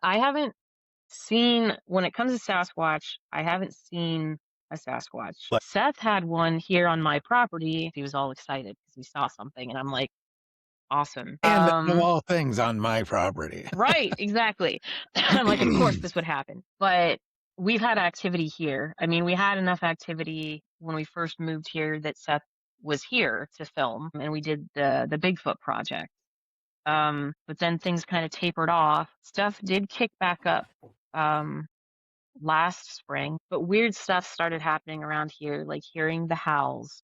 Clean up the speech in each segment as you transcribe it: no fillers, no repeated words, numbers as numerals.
I haven't seen when it comes to Sasquatch, I haven't seen a Sasquatch. Like, Seth had one here on my property. He was all excited because he saw something, and I'm like, awesome. and of all things on my property. Right, exactly. I'm like, of course this would happen. But we've had activity here. I mean, we had enough activity when we first moved here that Seth was here to film, and we did the Bigfoot project. But then things kind of tapered off. Stuff did kick back up um, last spring, but weird stuff started happening around here, like hearing the howls.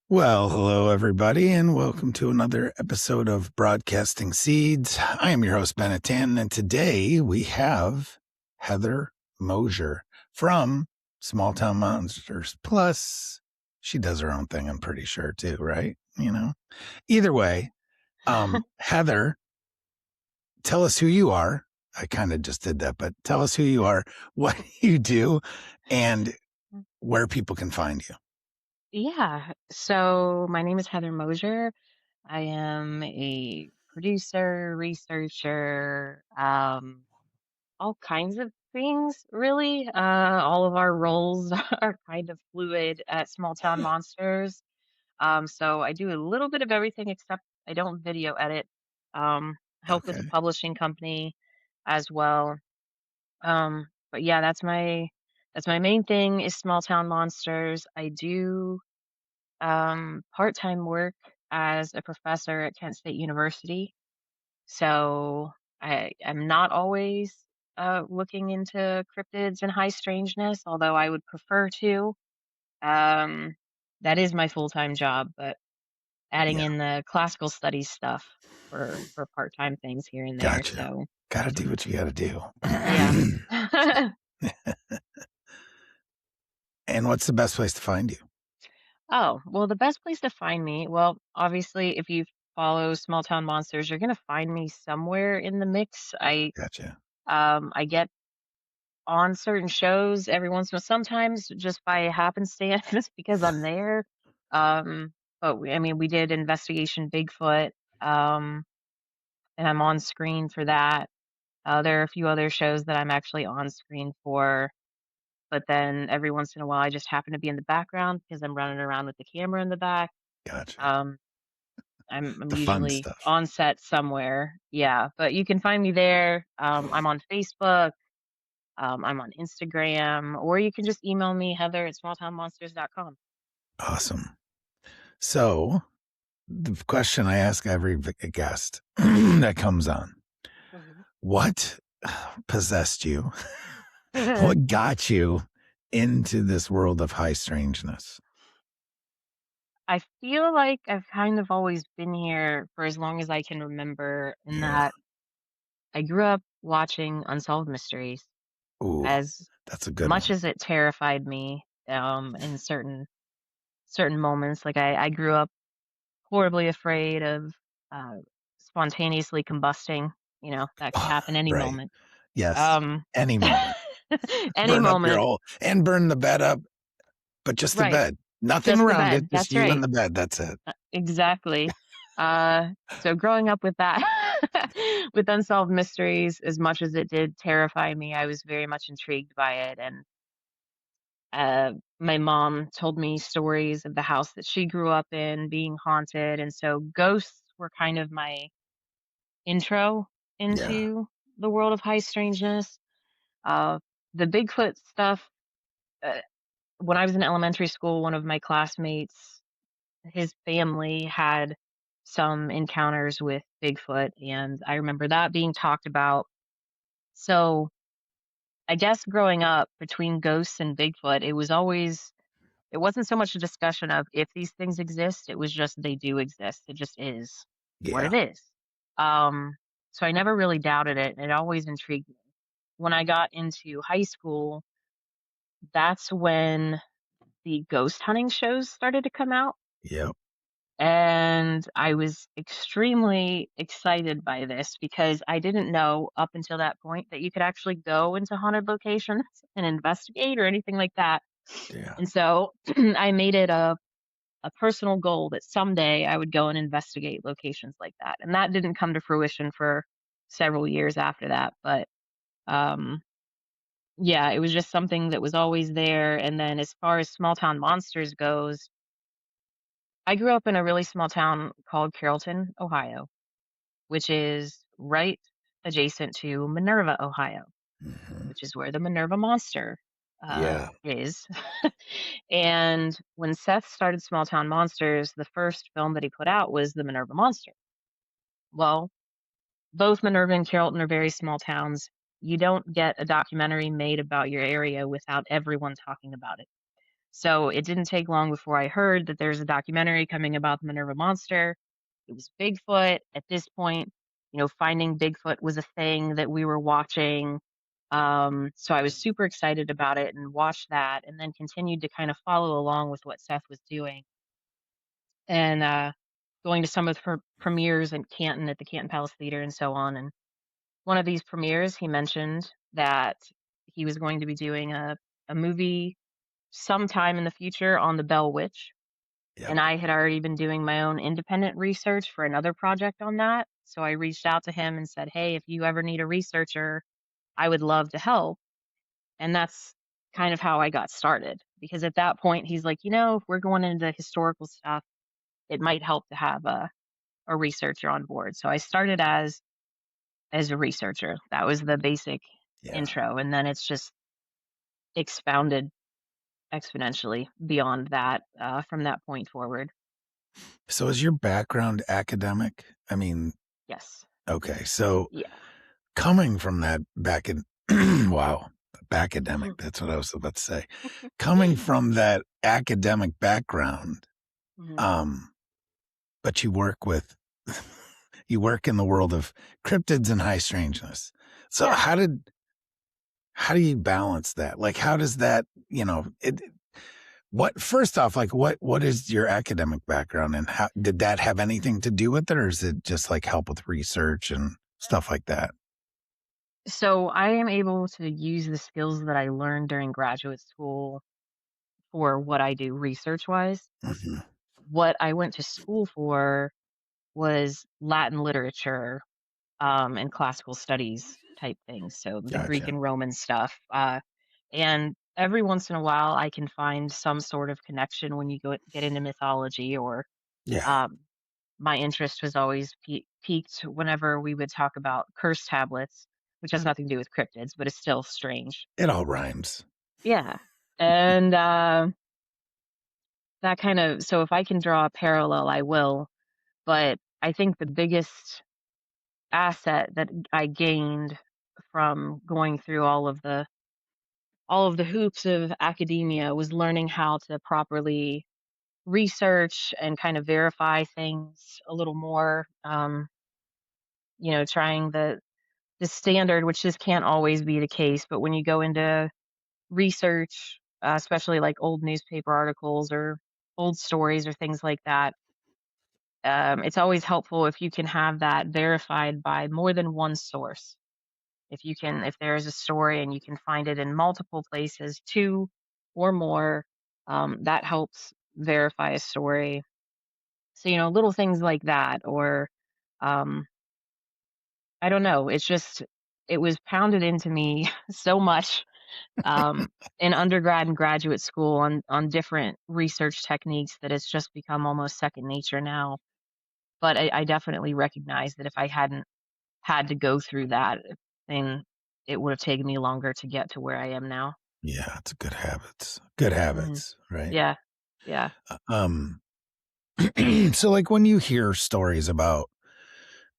Well, hello, everybody, and welcome to another episode of Broadcasting Seeds. I am your host, Bennett Tanton, and today we have Heather Moser from Small Town Monsters. Plus, she does her own thing, I'm pretty sure, too, right? Either way, Heather, tell us who you are. I kind of just did that, but tell us who you are, what you do, and where people can find you. Yeah. So my name is Heather Moser. I am a producer, researcher, all kinds of things, really. All of our roles are kind of fluid at Small Town Monsters. So I do a little bit of everything except I don't video edit. Help with Okay. a publishing company as well. But yeah, that's my main thing is Small Town Monsters. I do part-time work as a professor at Kent State University. So I am not always looking into cryptids and high strangeness, although I would prefer to. Um, that is my full-time job, but adding Yeah. in the classical studies stuff for part-time things here and there. Gotcha. So Gotta do what you gotta do. yeah. And what's the best place to find you? Oh, well, the best place to find me, well, obviously, if you follow Small Town Monsters, you're gonna find me somewhere in the mix. Gotcha. I get on certain shows every once in a sometimes just by happenstance because I'm there. But I mean, we did Investigation Bigfoot, um, and I'm on screen for that. There are a few other shows that I'm actually on screen for, but then every once in a while, I just happen to be in the background because I'm running around with the camera in the back. Gotcha. Um, I'm The fun usually stuff. on set somewhere. Yeah, but you can find me there. I'm on Facebook. I'm on Instagram, or you can just email me, Heather at smalltownmonsters.com. Awesome. So the question I ask every guest that comes on, Mhm. what possessed you? What got you into this world of high strangeness? I feel like I've kind of always been here for as long as I can remember, in Yeah. that I grew up watching Unsolved Mysteries. Ooh, As that's a good much one. as it terrified me, in certain moments, like I grew up horribly afraid of uh, spontaneously combusting. That could happen any Right. moment. Yes. Um, Any moment. any Burn up your moment. whole and burn the bed up, but just the Right. bed. Nothing Just the around it, bed. just That's you right. and the bed. That's it. Exactly. So growing up with that, with Unsolved Mysteries, as much as it did terrify me, I was very much intrigued by it. And my mom told me stories of the house that she grew up in being haunted. And so ghosts were kind of my intro Yeah. into the world of high strangeness. Uh, the Bigfoot stuff, uh, when I was in elementary school, one of my classmates, his family had some encounters with Bigfoot, and I remember that being talked about. So I guess growing up between ghosts and Bigfoot, it wasn't so much a discussion of if these things exist, it was just they do exist. It just is what Yeah. it is. Um, so I never really doubted it. It always intrigued me. When I got into high school, that's when the ghost hunting shows started to come out. Yep. And I was extremely excited by this because I didn't know up until that point that you could actually go into haunted locations and investigate or anything like that. Yeah. And so I made it a personal goal that someday I would go and investigate locations like that. And that didn't come to fruition for several years after that. But um, yeah, it was just something that was always there. And then as far as small town monsters goes, I grew up in a really small town called Carrollton, Ohio, which is right adjacent to Minerva, Ohio, Hmm. which is where the Minerva monster Yeah. is. And when Seth started Small Town Monsters, the first film that he put out was the Minerva Monster. Well, both Minerva and Carrollton are very small towns. You don't get a documentary made about your area without everyone talking about it. So it didn't take long before I heard that there's a documentary coming about the Minerva Monster. It was Bigfoot. At this point, finding Bigfoot was a thing that we were watching. So I was super excited about it and watched that and then continued to kind of follow along with what Seth was doing and going to some of her premieres in Canton at the Canton Palace Theater and so on. And one of these premieres, he mentioned that he was going to be doing a movie sometime in the future on the Bell Witch. Yep. And I had already been doing my own independent research for another project on that. So I reached out to him and said, "Hey, if you ever need a researcher, I would love to help." And that's kind of how I got started. Because at that point, he's like, if we're going into historical stuff, it might help to have a researcher on board. So I started as a researcher. That was the basic Yeah. intro. And then it's just expounded exponentially beyond that from that point forward. So is your background academic? I mean, Yes. okay. So Yeah. coming from that back in, wow, academic. That's what I was about to say. Coming from that academic background, Mhm. um, but you work with, you work in the world of cryptids and high strangeness. So Yeah. how do you balance that? Like, how does that, what, first off, like what is your academic background and how did that have anything to do with it? Or is it just like help with research and stuff like that? So I am able to use the skills that I learned during graduate school for what I do research wise. Hmm. What I went to school for was Latin literature and classical studies type things. So the Greek Gotcha. and Roman stuff. And every once in a while, I can find some sort of connection when you get into mythology or Yeah. um, my interest was always piqued whenever we would talk about curse tablets, which has nothing to do with cryptids, but it's still strange. It all rhymes. Yeah. And that kind of, so if I can draw a parallel, I will. But I think the biggest asset that I gained from going through all of the hoops of academia was learning how to properly research and kind of verify things a little more. Trying the standard, which just can't always be the case. But when you go into research, especially like old newspaper articles or old stories or things like that, it's always helpful if you can have that verified by more than one source. If there is a story and you can find it in multiple places, two or more, that helps verify a story. So, little things like that, or um, I don't know. It was pounded into me so much um, in undergrad and graduate school on different research techniques that it's just become almost second nature now. But I definitely recognize that if I hadn't had to go through that, then it would have taken me longer to get to where I am now. Yeah. It's good habits. Good Mhm. habits. Right. Yeah. Yeah. Um, so like when you hear stories about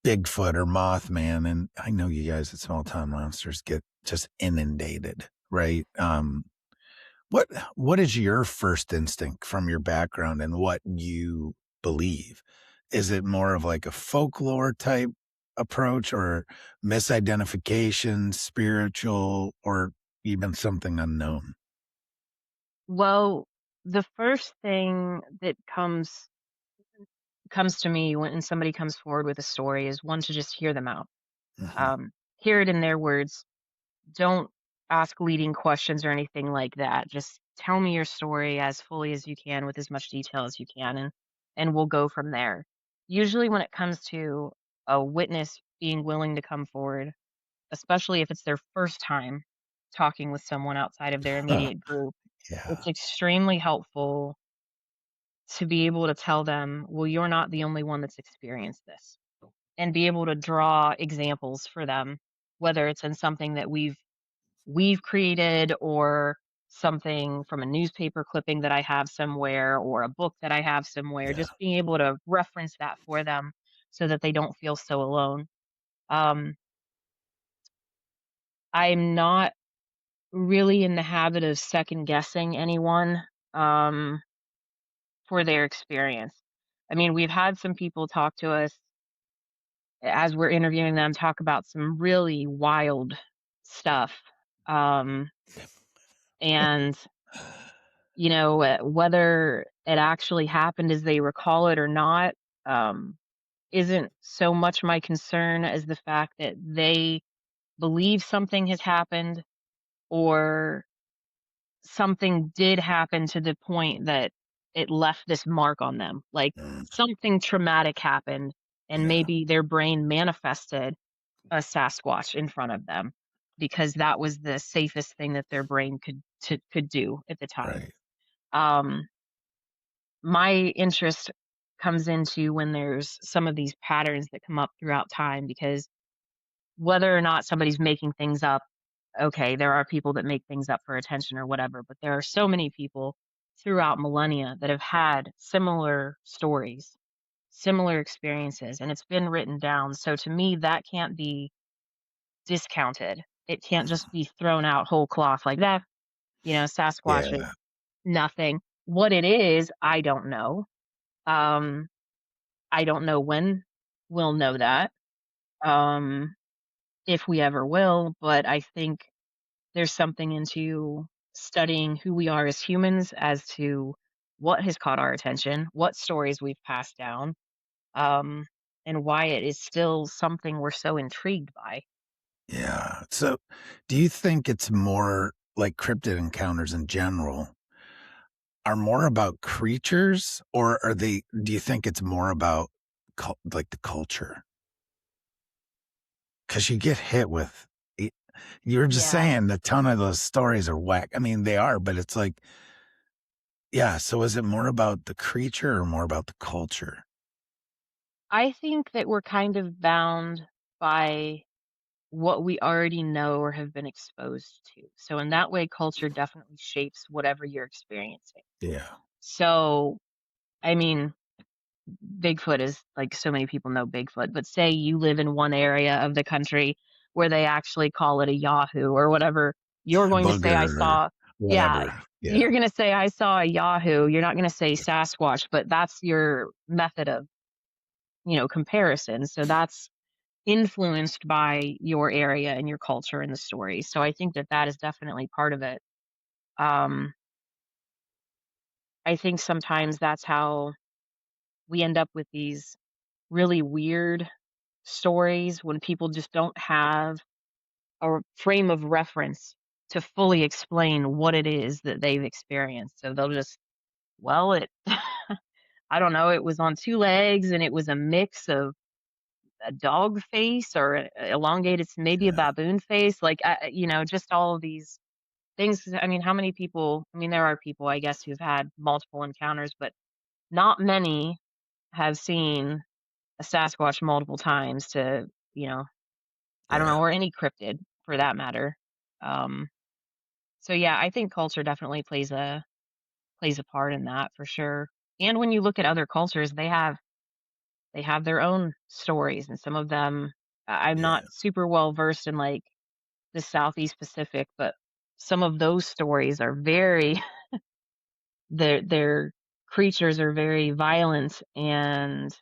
Bigfoot or Mothman, and I know you guys at Small Town Monsters get just inundated, right? What what is your first instinct from your background and what you believe? Is it more of like a folklore type approach or misidentification, spiritual, or even something unknown? Well, the first thing that comes to me when somebody comes forward with a story is one to just hear them out. Hmm. Hear it in their words. Don't ask leading questions or anything like that. Just tell me your story as fully as you can with as much detail as you can, and we'll go from there. Usually when it comes to a witness being willing to come forward, especially if it's their first time talking with someone outside of their immediate group, Yeah. it's extremely helpful to be able to tell them, well, you're not the only one that's experienced this, and be able to draw examples for them, whether it's in something that we've created, or something from a newspaper clipping that I have somewhere, or a book that I have somewhere, Yeah. just being able to reference that for them so that they don't feel so alone. Um, I'm not really in the habit of second guessing anyone um, for their experience. I mean, we've had some people talk to us as we're interviewing them, talk about some really wild stuff. Um, and whether it actually happened as they recall it or not, um, isn't so much my concern as the fact that they believe something has happened, or something did happen to the point that it left this mark on them. Like, Mm, something traumatic happened, and yeah. maybe their brain manifested a Sasquatch in front of them because that was the safest thing that their brain could do at the time. Right. Um, my interest comes into when there's some of these patterns that come up throughout time, because whether or not somebody's making things up, okay, there are people that make things up for attention or whatever, but there are so many people throughout millennia that have had similar stories, similar experiences, and it's been written down. So to me, that can't be discounted. It can't just be thrown out whole cloth like that. Sasquatch is Yeah. nothing. What it is, I don't know. Um, I don't know when we'll know that, um, if we ever will, but I think there's something into studying who we are as humans as to what has caught our attention, what stories we've passed down, um, and why it is still something we're so intrigued by. Yeah. So, do you think it's more like cryptid encounters in general are more about creatures, or do you think it's more about like the culture? Because you get hit with, y- you were just Yeah. saying a ton of those stories are whack. I mean, they are, but it's like, yeah. So, is it more about the creature or more about the culture? I think that we're kind of bound by what we already know or have been exposed to. So in that way, culture definitely shapes whatever you're experiencing. Yeah. So, I mean, Bigfoot is like, so many people know Bigfoot, but say you live in one area of the country where they actually call it a Yahoo or whatever, you're going to say, I Booger or saw, yeah, whatever. Yeah. you're going to say, I saw a Yahoo. You're not going to say Sasquatch, but that's your method of, comparison. So that's influenced by your area and your culture and the story. So I think that that is definitely part of it. Um, I think sometimes that's how we end up with these really weird stories when people just don't have a frame of reference to fully explain what it is that they've experienced. So they'll just, well, I don't know, it was on two legs and it was a mix of a dog face or elongated, maybe a Yeah. baboon face, like, just all of these things. I mean, how many people, I mean, there are people, I guess, who've had multiple encounters, but not many have seen a Sasquatch multiple times to, you know, I don't Yeah. know, or any cryptid for that matter. Um, so yeah, I think culture definitely plays a part in that for sure. And when you look at other cultures, they have their own stories, and some of them, I'm Yeah. not super well versed in like the Southeast Pacific, but some of those stories are very their creatures are very violent, and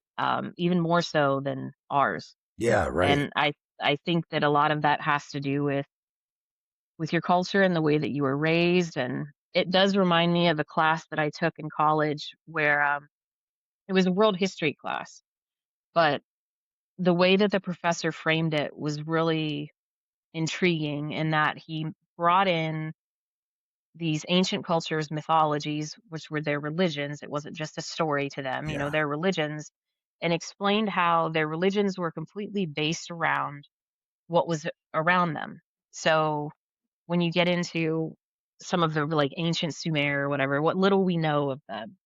even more so than ours. Yeah. Right. And I think that a lot of that has to do with your culture and the way that you were raised. And it does remind me of a class that I took in college where it was a world history class, but the way that the professor framed it was really intriguing in that he brought in these ancient cultures, mythologies, which were their religions. It wasn't just a story to them, Yeah. their religions, and explained how their religions were completely based around what was around them. So when you get into some of the like ancient Sumer or whatever, what little we know of them,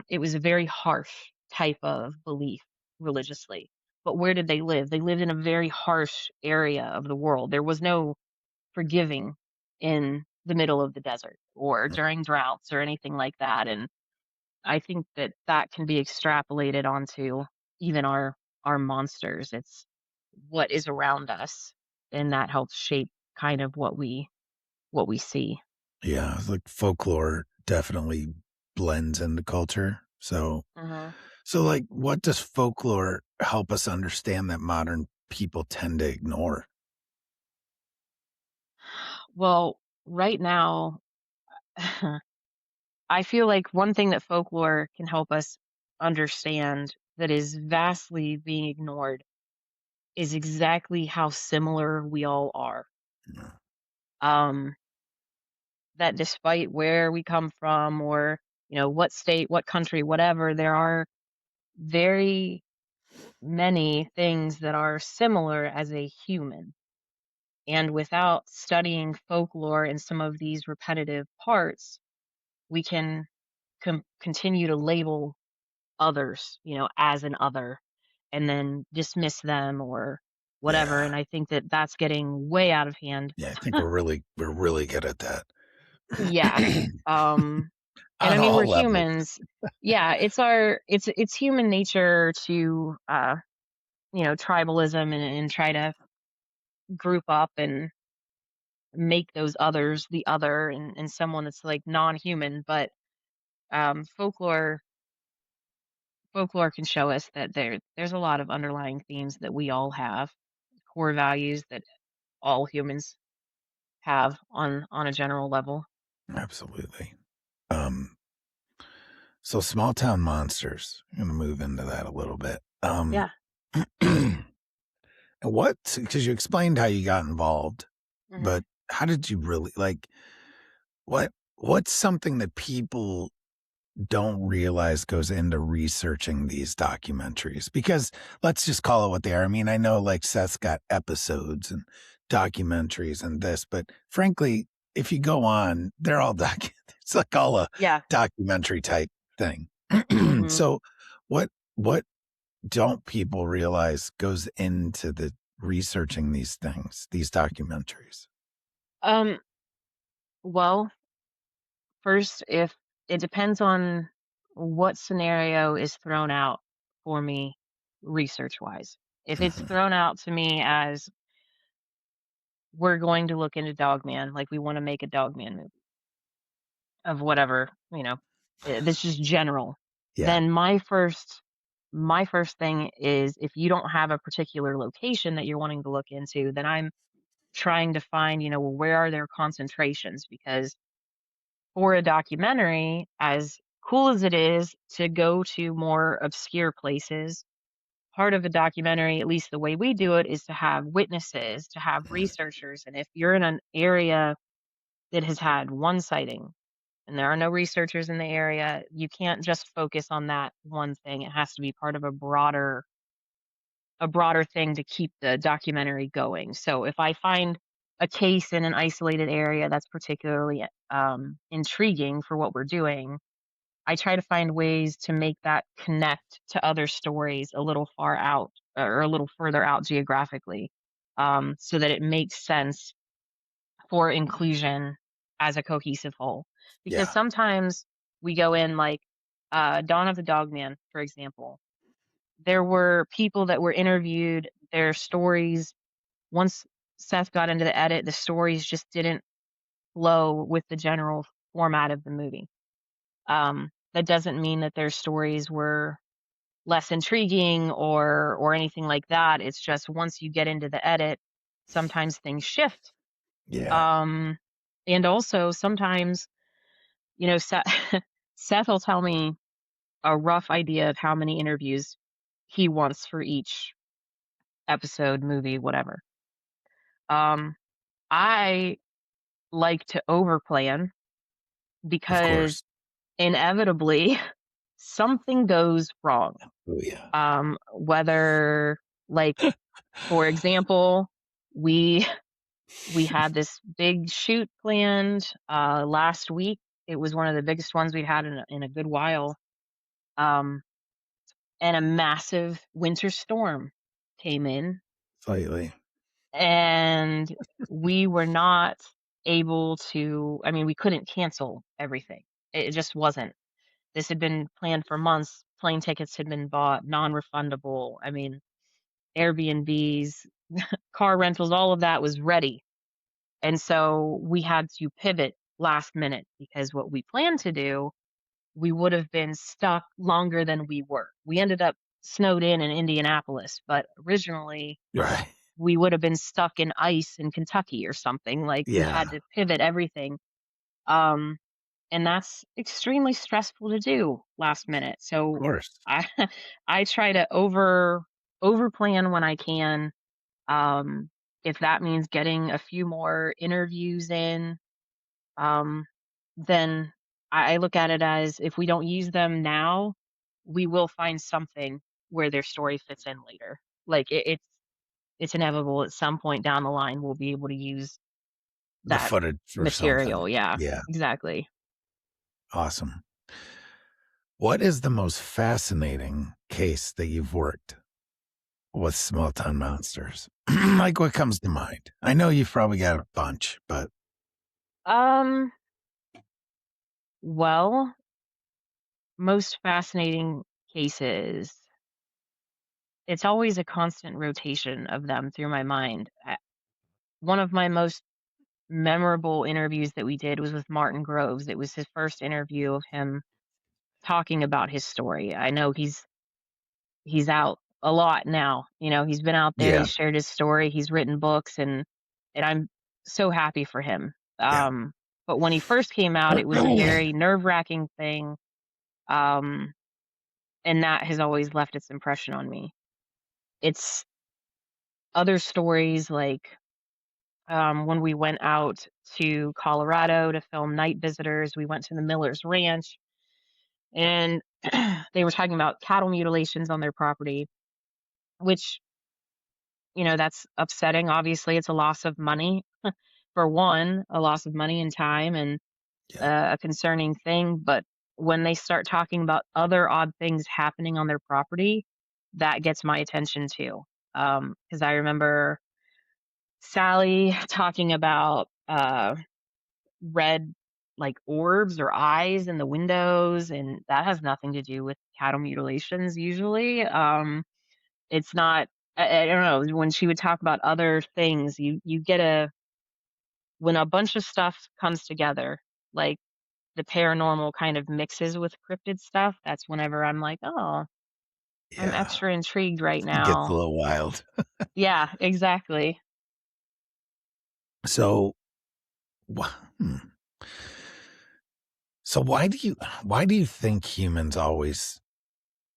it was a very harsh type of belief religiously. But where did they live? They lived in a very harsh area of the world. There was no forgiving in the middle of the desert or during droughts or anything like that. And I think that that can be extrapolated onto even our monsters. It's what is around us, and that helps shape kind of what we see. Yeah, it's like folklore definitely blends into culture. Mhm. Like, what does folklore help us understand that modern people tend to ignore? Well, right now, I feel like one thing that folklore can help us understand that is vastly being ignored is exactly how similar we all are. Yeah. Um, that despite where we come from or, what state, what country, whatever, there are very many things that are similar as a human. And without studying folklore and some of these repetitive parts, we can continue to label others, as an other and then dismiss them or whatever. Yeah. And I think that that's getting way out of hand. Yeah, I think we're really good at that. Yeah. Um, and I On mean, we're all levels. humans. Yeah, it's human nature to tribalism and try to group up and make those others the other and someone that's like non-human. But folklore can show us that there's a lot of underlying themes that we all have, core values that all humans have on a general level. Absolutely. Um, so small town monsters. I'm gonna move into that a little bit. Yeah. And what? Because you explained how you got involved, Hmm. but how did you really like what's something that people don't realize goes into researching these documentaries? Because let's just call it what they are. I mean, I know like Seth's got episodes and documentaries and this, but frankly, if you go on, they're all it's like all a Yeah. documentary type thing. Hmm. So what don't people realize goes into the researching these things, these documentaries? Um. Well, first, if it depends on what scenario is thrown out for me research wise. If it's Mhm. thrown out to me as we're going to look into Dogman, like we want to make a Dogman movie of whatever, this is general. Yeah. Then my first thing is if you don't have a particular location that you're wanting to look into, then I'm trying to find, well, where are their concentrations? Because for a documentary, as cool as it is to go to more obscure places, part of a documentary, at least the way we do it, is to have witnesses, to have researchers. And if you're in an area that has had one sighting and there are no researchers in the area, you can't just focus on that one thing. It has to be part of a broader thing to keep the documentary going. So if I find a case in an isolated area that's particularly intriguing for what we're doing, I try to find ways to make that connect to other stories a little far out or a little further out geographically, so that it makes sense for inclusion as a cohesive whole. Because Yeah. sometimes we go in like Dawn of the Dogman, for example. There were people that were interviewed, their stories, once Seth got into the edit, the stories just didn't flow with the general format of the movie. That doesn't mean that their stories were less intriguing or anything like that. It's just once you get into the edit, sometimes things shift. Yeah. Um, and also sometimes, Seth, Seth will tell me a rough idea of how many interviews he wants for each episode, movie, whatever. Um, I like to overplan Of because course. inevitably something goes wrong. Oh, yeah. Whether, like, for example, we we had this big shoot planned last week. It was one of the biggest ones we'd had in a good while. Um, and a massive winter storm came in, Slightly. and we were not able to. I mean, we couldn't cancel everything. It just wasn't. This had been planned for months. Plane tickets had been bought, non-refundable. I mean, Airbnbs, car rentals, all of that was ready. And so we had to pivot last minute because what we planned to do, we would have been stuck longer than we were. We ended up snowed in Indianapolis, but originally Right. we would have been stuck in ice in Kentucky or something. Like, we had Yeah. to pivot everything. Um, and that's extremely stressful to do last minute. Of So course. I I try to over plan when I can. Um, if that means getting a few more interviews in, um, then I look at it as, if we don't use them now, we will find something where their story fits in later. Like, it's inevitable at some point down the line we'll be able to use The that footage or something. material. Yeah, Yeah. exactly. Awesome. What is the most fascinating case that you've worked with small town monsters? Like, what comes to mind? I know you've probably got a bunch, but Um, well, most fascinating cases. It's always a constant rotation of them through my mind. One of my most memorable interviews that we did was with Martin Groves. It was his first interview of him talking about his story. I know he's out a lot now. He's been out there, yeah, he's shared his story, he's written books, and I'm so happy for him. yeah. But when he first came out, it was a very nerve-wracking thing, um, and that has always left its impression on me. It's other stories like, when we went out to Colorado to film Night Visitors, we went to the Miller's Ranch, and they were talking about cattle mutilations on their property, which, that's upsetting. Obviously, it's a loss of money. For one, a loss of money and time, and Yeah. a concerning thing. But when they start talking about other odd things happening on their property, that gets my attention too. Because I remember Sally talking about red, like, orbs or eyes in the windows, and that has nothing to do with cattle mutilations usually. It's not. I don't know, when she would talk about other things, you get a when a bunch of stuff comes together, like the paranormal kind of mixes with cryptid stuff, that's whenever I'm like, "Oh, I'm Yeah. extra intrigued right It gets a now." little wild. Yeah, exactly. So, wh- hmm. So why do you think humans always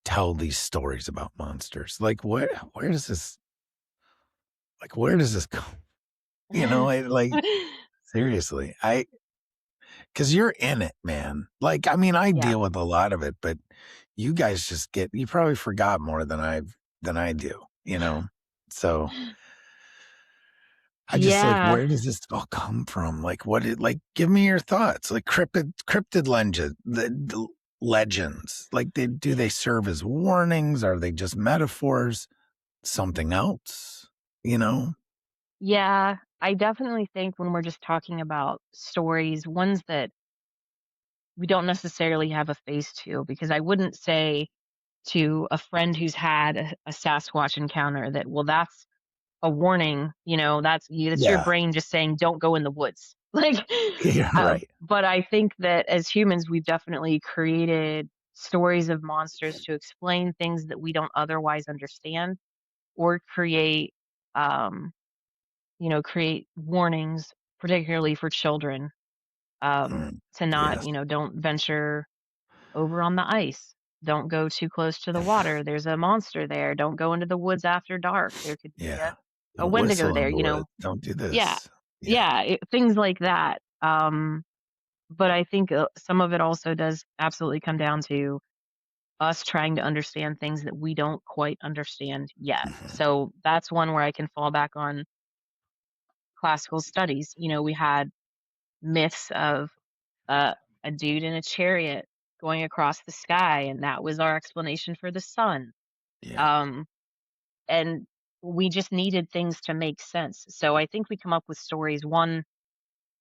tell these stories about monsters? Like, where does this come? Like, seriously, because you're in it, man. Like, I mean, I Yeah. deal with a lot of it, but you guys you probably forgot more than I do, you know? So I just like, Yeah. where does this all come from? Like, give me your thoughts. Like, cryptid legends. Like, do they serve as warnings? Are they just metaphors? Something else, you know? Yeah, I definitely think when we're just talking about stories, ones that we don't necessarily have a face to, because I wouldn't say to a friend who's had a Sasquatch encounter that, well, that's a warning, that's your Yeah. brain just saying, "Don't go in the woods." Like, Yeah, right. but I think that as humans, we've definitely created stories of monsters to explain things that we don't otherwise understand, or um, create warnings, particularly for children, to not, Yes. don't venture over on the ice. Don't go too close to the water. There's a monster there. Don't go into the woods after dark. There could be Yeah. a Don't Wendigo whistle in there, the woods. Don't do Yeah. this. Yeah. Yeah, things like that. but I think, some of it also does absolutely come down to us trying to understand things that we don't quite understand yet. Mhm. So that's one where I can fall back on classical studies. We had myths of uh, a dude in a chariot going across the sky, and that was our explanation for the sun. Yeah. Um, and we just needed things to make sense. So I think we come up with stories, one,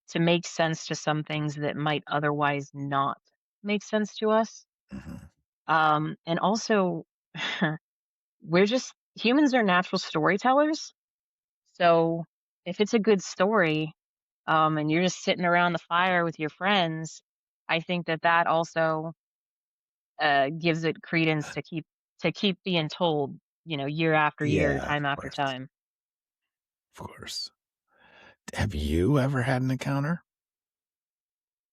to make sense to some things that might otherwise not make sense to us. Mhm. And also, we're just humans are natural storytellers. So if it's a good story, and you're just sitting around the fire with your friends, I think that that also gives it credence to keep being told, year after year, Yeah, of time after course. time. Of course. Have you ever had an encounter?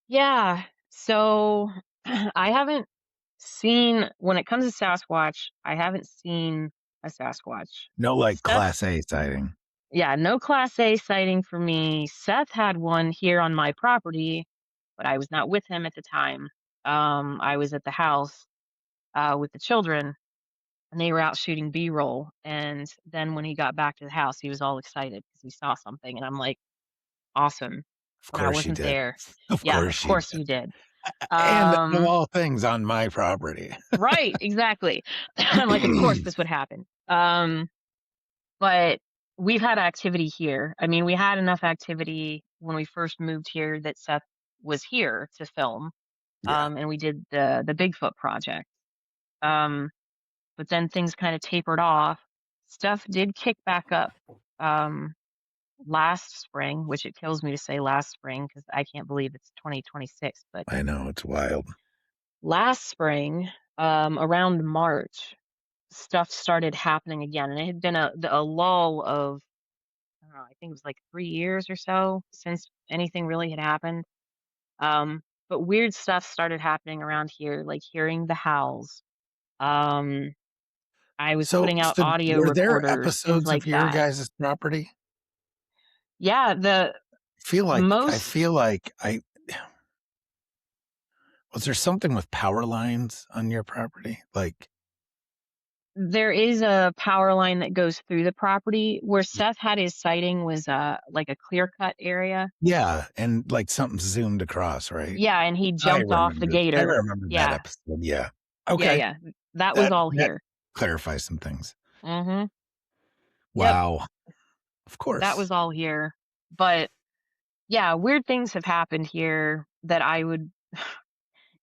Yeah. So I haven't seen when it comes to Sasquatch, I haven't seen a Sasquatch. No, like, Seth, Class A sighting? yeah, no Class A sighting for me. Seth had one here on my property, but I was not with him at the time. I was at the house with the children, and they were out shooting B-roll. And then when he got back to the house, he was all excited because he saw something, and I'm like, "Awesome!" Of But I course you wasn't did. there. Of Yeah, of course you course did. you did. And of Um, all things on my property. right, exactly. I'm like, of course this would happen. But we've had activity here. I mean, we had enough activity when we first moved here that Seth was here to film, Yeah, and we did the Bigfoot project. Um, but then things kind of tapered off. Stuff did kick back up um, last spring, which it kills me to say last spring because I can't believe it's 2026. But I know, it's wild. last spring, around March, stuff started happening again, and it had been a lull of, I don't know, I think it was like 3 years or so since anything really had happened. But weird stuff started happening around here, like hearing the howls. Um, I was So putting out so audio were there recorders, things episodes like of your that. guys' property? Yeah, the I most feel like I was there something with power lines on your property? Like, there is a power line that goes through the property. Where y Seth had his sighting was like a clear cut area. yeah, and, like, something zoomed across, right? Yeah, and he jumped off the I gator. remember that Yeah, episode, yeah. yeah, Okay, yeah. That was that all that here. clarifies some things. Mhm. Yep, Wow, of that course. was all here. But yeah, weird things have happened here that I would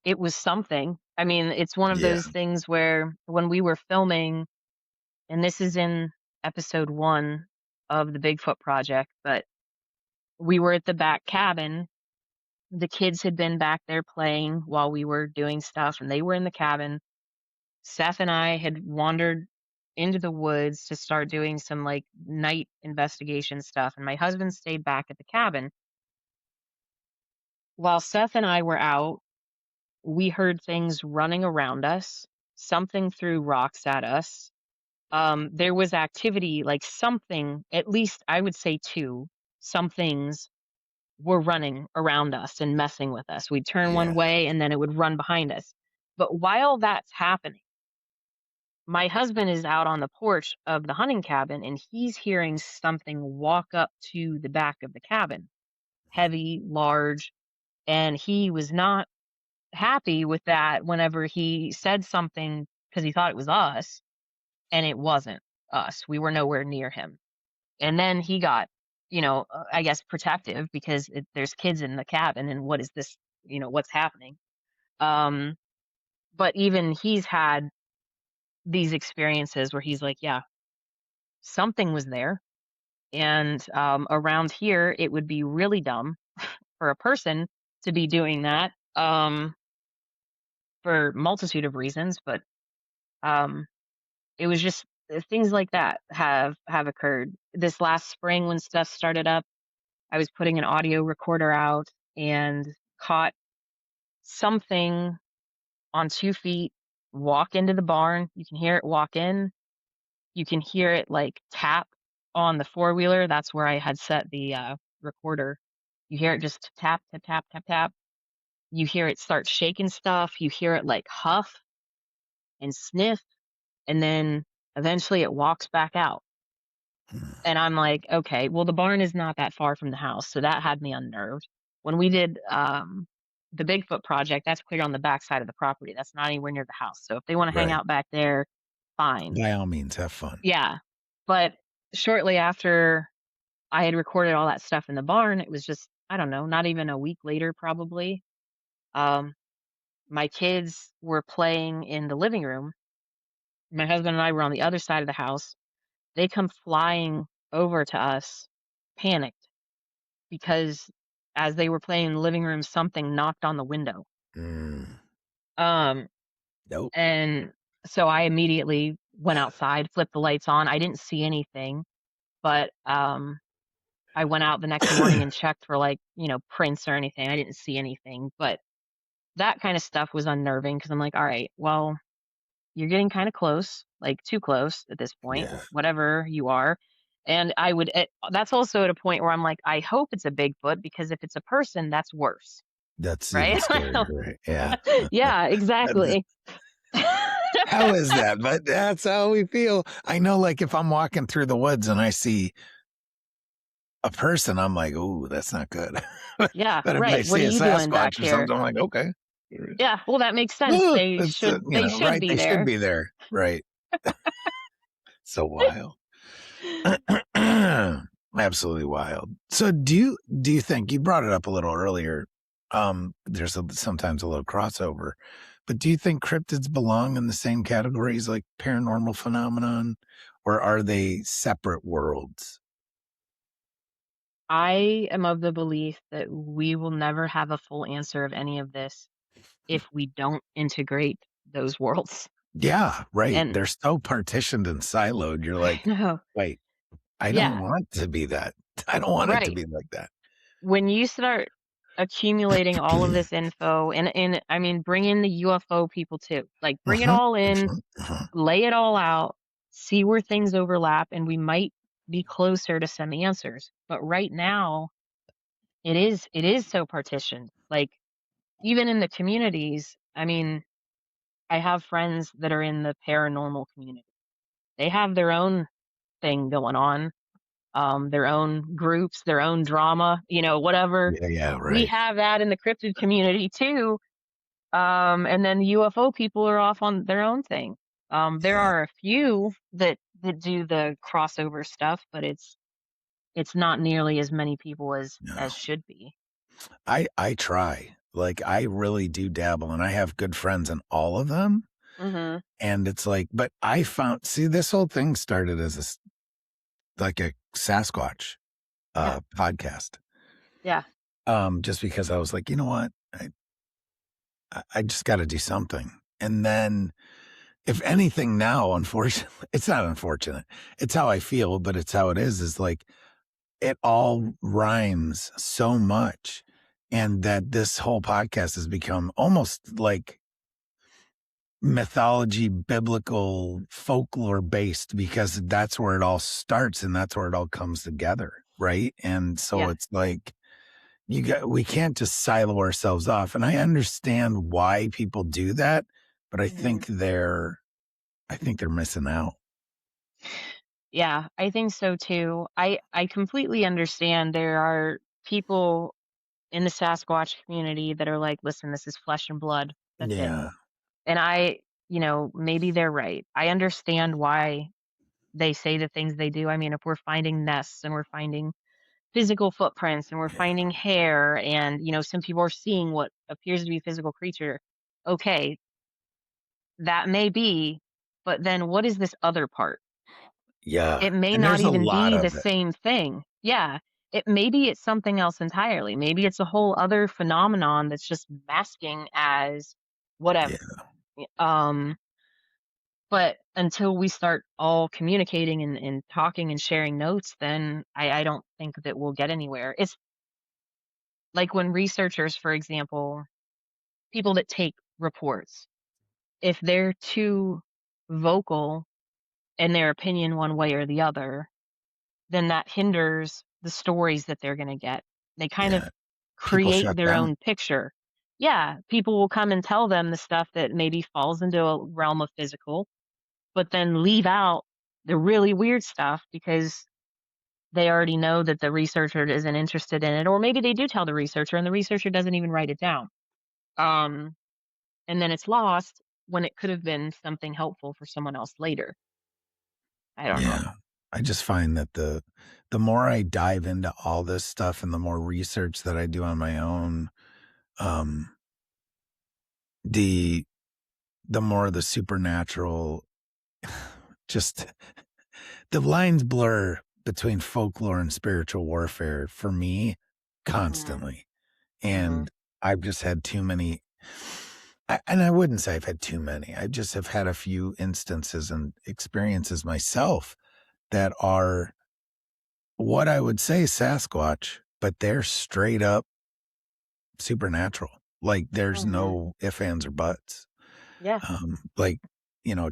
it was something. I mean, it's one of Yeah, those things where when we were filming, and this is in episode 1 of the Bigfoot project, but we were at the back cabin. The kids had been back there playing while we were doing stuff, and they were in the cabin. Seth and I had wandered into the woods to start doing some like night investigation stuff, and my husband stayed back at the cabin. While Seth and I were out, we heard things running around us. Something threw rocks at us. There was activity, like something, at least I would say two, some things were running around us and messing with us. We'd turn yeah, one way and then it would run behind us. But while that's happening, my husband is out on the porch of the hunting cabin and he's hearing something walk up to the back of the cabin, heavy, large, and he was not happy with that whenever he said something because he thought it was us and it wasn't us. We were nowhere near him. And then he got, I guess protective because there's kids in the cabin and what is this, what's happening? Um, but even he's had these experiences where he's like, yeah, something was there. And around here, it would be really dumb for a person to be doing that for multitude of reasons. But um, it was just things like that have occurred. This last spring when stuff started up, I was putting an audio recorder out and caught something on 2 feet walk into the barn. You can hear it walk in. You can hear it, like, tap on the four-wheeler. That's where I had set the, recorder. You hear it just tap, tap, tap, tap, tap. you hear it start shaking stuff, you hear it like huff and sniff, and then eventually it walks back out. Mm. And I'm like, okay, well, the barn is not that far from the house, so that had me unnerved. When we did the Bigfoot project, that's clear on the back side of the property. That's not anywhere near the house. So if they want to hang Right. out back there, fine. By all means, have fun. Yeah. But shortly after I had recorded all that stuff in the barn, it was just, I don't know, not even a week later, probably. Um, my kids were playing in the living room. My husband and I were on the other side of the house. They come flying over to us, panicked, because as they were playing in the living room, something knocked on the window. Mm. Um, Nope. and so I immediately went outside, flipped the lights on. I didn't see anything, but I went out the next morning and checked for like, prints or anything. I didn't see anything, but that kind of stuff was unnerving because I'm like, all right, well, you're getting kind of close, like too close at this point, Yeah. whatever you are. And that's also at a point where I'm like, I hope it's a Bigfoot because if it's a person, that's worse, That's even right? scarier, right? Yeah. Yeah, exactly. How is that? But that's how we feel. I know, like, if I'm walking through the woods and I see a person, I'm like, "Ooh, that's not good." Yeah, But if I right. What see are a you doing back Sasquatch or here? something, I'm like, "Okay." Yeah, well, that makes sense. Ooh, They it's, should they should right, be they should there. be there. Right. So wild. Absolutely wild. So do you think you brought it up a little earlier, there's sometimes a little crossover, but do you think cryptids belong in the same categories like paranormal phenomenon, or are they separate worlds? I am of the belief that we will never have a full answer of any of this if we don't integrate those worlds. Yeah, right. And They're so partitioned and siloed. You're I like, know. "Wait, I don't Yeah, want to be that. I don't want it to right. be like that." When you start accumulating all of this info and I mean, bring in the UFO people too. Like, bring it Mhm, all in, mhm, mhm. lay it all out, see where things overlap, and we might be closer to some answers. But right now, it is so partitioned. Like, even in the communities, I mean, I have friends that are in the paranormal community. They have their own thing going on, their own groups, their own drama, whatever. Yeah, yeah, We right. have that in the cryptid community too. And then the UFO people are off on their own thing. There Yeah, are a few that do the crossover stuff, but it's not nearly as many people as no. should be. I try. Like, I really do dabble, and I have good friends in all of them, Mhm. and it's like but I found see, this whole thing started as like a Sasquatch, Yeah. podcast, Yeah. just because I was like, "You know what? I just gotta do something." And then, if anything now, unfortunately it's not unfortunate, it's how I feel, but it's how it is like, it all rhymes so much, and that this whole podcast has become almost like mythology, biblical, folklore based because that's where it all starts and that's where it all comes together, right? And so Yeah. it's like we can't just silo ourselves off. And I understand why people do that, but Mhm. I think they're missing out. Yeah, I think so too. I completely understand there are people in the Sasquatch community that are like, "Listen, this is flesh and blood. That's it." Yeah. And maybe they're right. I understand why they say the things they do. I mean, if we're finding nests and we're finding physical footprints and we're Yeah. finding hair and, some people are seeing what appears to be a physical creature, okay, that may be, but then what is this other part? Yeah. It may And not there's a even lot be the of it. same thing. Yeah. Maybe it's something else entirely. Maybe it's a whole other phenomenon that's just masking as Yeah. whatever. Um, but until we start all communicating and talking and sharing notes, then I don't think that we'll get anywhere. It's like when researchers, for example, people that take reports, if they're too vocal in their opinion one way or the other, then that hinders the stories that they're gonna get. They kind of Yeah. People create shut their down. own picture. yeah, people will come and tell them the stuff that maybe falls into a realm of physical, but then leave out the really weird stuff because they already know that the researcher isn't interested in it, or maybe they do tell the researcher and the researcher doesn't even write it down. Um, and then it's lost when it could have been something helpful for someone else later. I don't know. Yeah. I just find that the more I dive into all this stuff and the more research that I do on my own, um, the the more the supernatural just the lines blur between folklore and spiritual warfare for me Mhm, constantly. mhm, And I've just had too many and I wouldn't say I've had too many. I just have had a few instances and experiences myself that are what I would say Sasquatch, but they're straight up supernatural. Like there's mhm. no ifs, ands, or buts. Yeah. Like,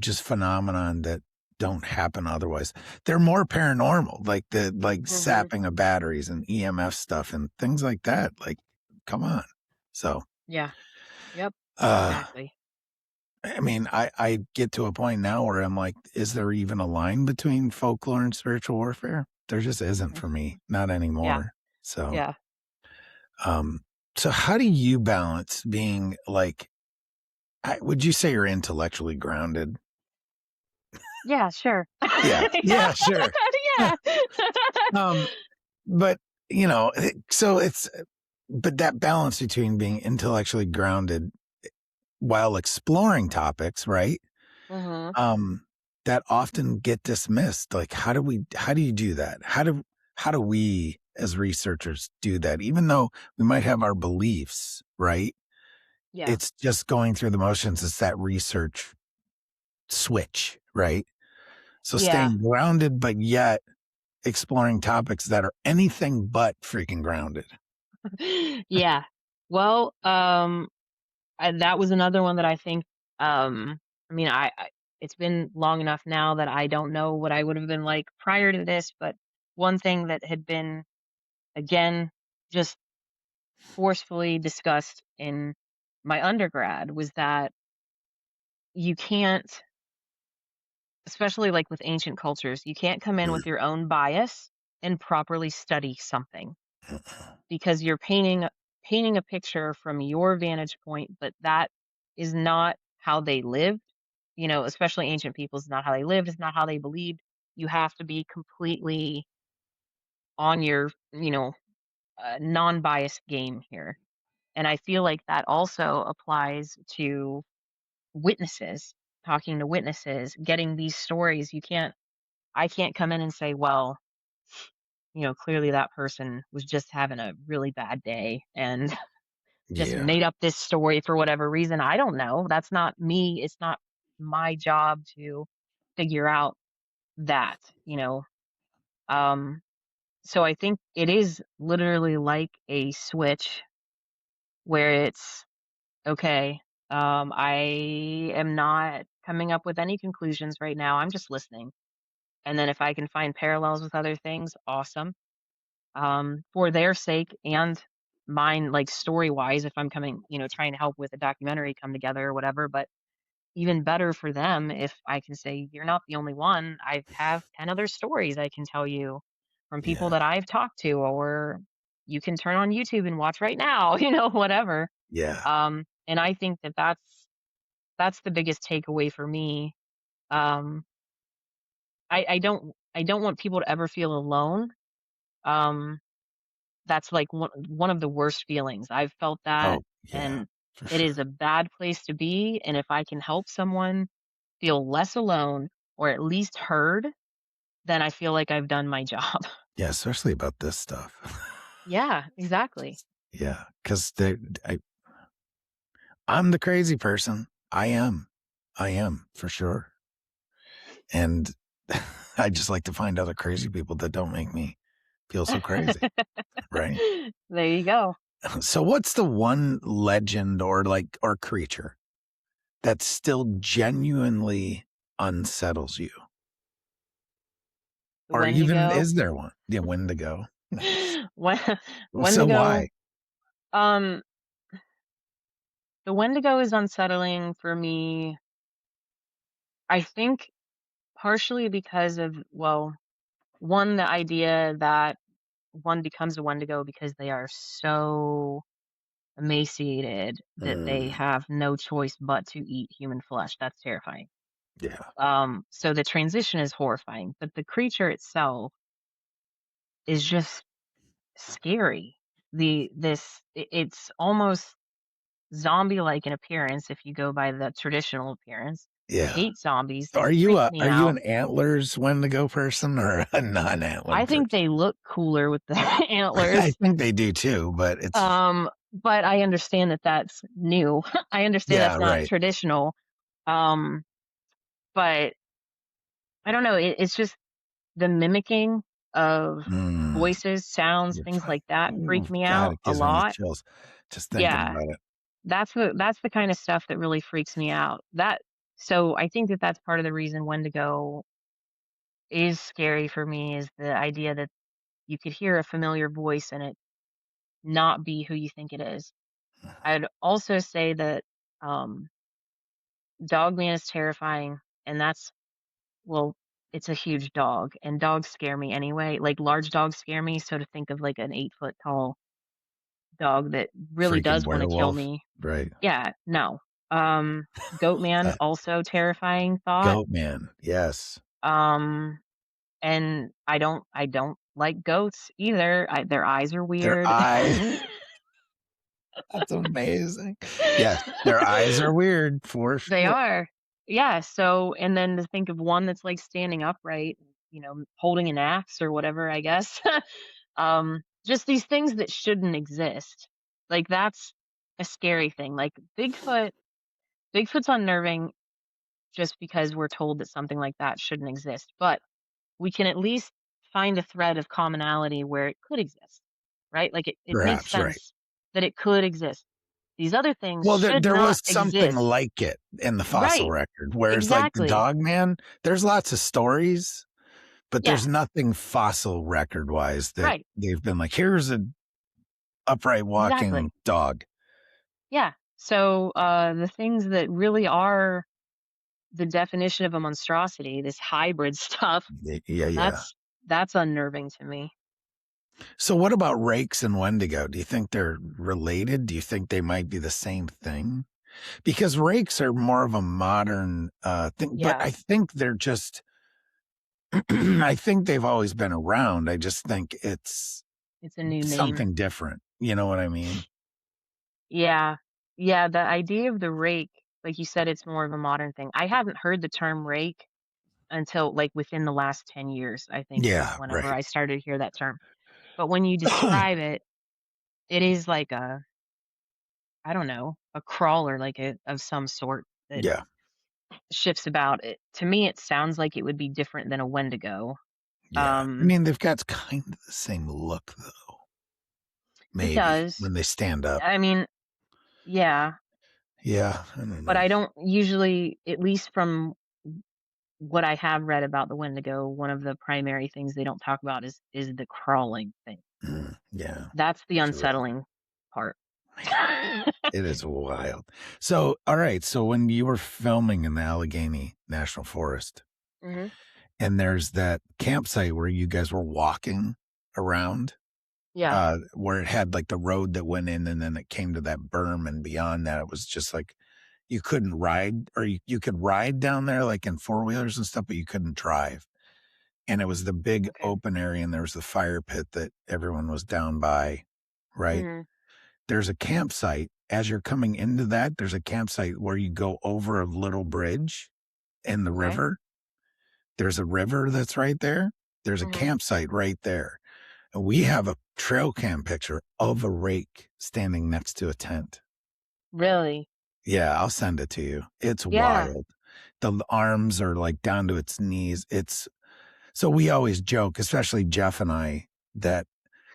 just phenomenon that don't happen otherwise. They're more paranormal, like the like Mhm. sapping of batteries and EMF stuff and things like that. Like, come on. So, Yeah. Yep. uh, Exactly. I mean, I get to a point now where I'm like, is there even a line between folklore and spiritual warfare? There just isn't for me, Mhm. not Yeah. anymore. So, Yeah. um, so how do you balance being like, would you say you're intellectually grounded? Yeah, sure. Yeah, Yeah. yeah, sure. Yeah. um, but so but that balance between being intellectually grounded while exploring topics, right? Mhm. Um, that often get dismissed. Like, how do you do that? How do we as researchers do that? Even though we might have our beliefs, right? Yeah. It's just going through the motions. It's that research switch, right? So Yeah. staying grounded, but yet exploring topics that are anything but freaking grounded. Yeah. Well, that was another one that I think, I mean, it's been long enough now that I don't know what I would have been like prior to this, but one thing that had been, again, just forcefully discussed in my undergrad was that you can't, especially like with ancient cultures, you can't come in Mm, with your own bias and properly study something because you're painting a picture from your vantage point, but that is not how they lived. Especially ancient peoples, is not how they lived, it's not how they believed. You have to be completely on your, non-biased game here. And I feel like that also applies to witnesses, talking to witnesses, getting these stories. I can't come in and say, well, clearly that person was just having a really bad day and just yeah, made up this story for whatever reason. I don't know. That's not me. It's not my job to figure out that, you know. Um, so I think it is literally like a switch where it's okay. I am not coming up with any conclusions right now. I'm just listening. And then if I can find parallels with other things, awesome. For their sake and mine, like story wise, if I'm coming, trying to help with a documentary come together or whatever. But even better for them if I can say, you're not the only one. I have 10 other stories I can tell you from people yeah, that I've talked to, or you can turn on YouTube and watch right now, whatever. yeah. And I think that that's the biggest takeaway for me. Um, I don't want people to ever feel alone. Um, That's, like, one of the worst feelings. I've felt that, Oh, yeah, and for it is sure. a bad place to be, and if I can help someone feel less alone or at least heard, then I feel like I've done my job. Yeah, especially about this stuff. Yeah, exactly. Yeah, because I'm the crazy person. I am for sure, and I just like to find other crazy people that don't make me feel so crazy, right? There you go. So, what's the one legend or creature that still genuinely unsettles you? The Or even Wendigo. is there one? Yeah, Wendigo. Nice. Wen Well, so Wendigo, why? um, The Wendigo is unsettling for me, I think partially because of, well, one, the idea that one becomes a Wendigo because they are so emaciated that they Mm, have no choice but to eat human flesh. That's terrifying. yeah. So the transition is horrifying, but the creature itself is just scary. It's almost zombie-like in appearance if you go by the traditional appearance. I Yeah. hate zombies. So They freak me are you out. an antlers Wendigo person or a non-antlered I think person? they look cooler with the I antlers. think they do too, but it's But I understand that that's new. I understand yeah, that's not right. traditional. Um, but I don't know. It's just the mimicking of Mm, voices, sounds, you're things fine. like that Ooh, freak me God, out it a gives me the lot. chills just thinking Yeah, about it. that's the kind of stuff that really freaks me out. So I think that that's part of the reason Wendigo is scary for me is the idea that you could hear a familiar voice and it not be who you think it is. I'd also say that um, Dogman is terrifying, and that's, well, it's a huge dog, and dogs scare me anyway. Like large dogs scare me, so to think of like an 8 foot tall dog that really Freaking does want to kill werewolf, me. right? Yeah, no. Goatman, also terrifying thought. Goat man, yes. Um, and I don't like goats either. Their eyes are Their weird. eye that's amazing. Yes, their eyes are weird for They sure. are. Yeah, so and then to think of one that's, like, standing upright, holding an axe or whatever, I guess. Just these things that shouldn't exist. Like, that's a scary thing. Like, Bigfoot's unnerving just because we're told that something like that shouldn't exist, but we can at least find a thread of commonality where it could exist, right? Like, it makes Perhaps, right. sense that it could exist. These other things Well, should there not was something exist. like it in the fossil Right. record, whereas, like, the Exactly. dog man, there's lots of stories, but Yeah. there's nothing fossil record-wise that Right. they've been like, "Here's an upright walking Exactly. dog." Yeah. So, the things that really are the definition of a monstrosity, this hybrid stuff, Yeah, yeah. that's unnerving to me. So what about rakes and Wendigo? Do you think they're related? Do you think they might be the same thing? Because rakes are more of a modern, thing, but Yeah, I think they're just I think they've always been around. I just think it's it's a new name. something different. You know what I mean? Yeah. Yeah, the idea of the rake, like you said, it's more of a modern thing. I haven't heard the term rake until, like, within the last 10 years, I think, is Yeah, whenever right. I started to hear that term. But when you describe it, it is like I don't know, a crawler, like, of some sort that Yeah, shifts about. It to me, it sounds like it would be different than a Wendigo. yeah. I Um, mean, they've got kind of the same look though, it maybe, does. when they stand up. I mean, yeah, Yeah, I don't but know. I don't usually, at least from what I have read about the Wendigo, one of the primary things they don't talk about is the crawling thing. Yeah, That's the it's rough. unsettling part. It is wild. So, all right, so when you were filming in the Allegheny National Forest, Mhm. and there's that campsite where you guys were walking around, Yeah. where it had, like, the road that went in, and then it came to that berm, and beyond that, it was just, like, you couldn't ride or you could ride down there, like, in four-wheelers and stuff, but you couldn't drive, and it was the big Okay. open area, and there was the fire pit that everyone was down by, right? Mhm. There's a campsite. As you're coming into that, there's a campsite where you go over a little bridge in the Okay. river. There's a river that's right there. There's a Mhm. campsite right there. And we have a trail cam picture of a rake standing next to a tent. Really? Yeah, I'll send it to you. It's Yeah. wild. The arms are like down to its knees. It's so we always joke, especially Jeff and I, that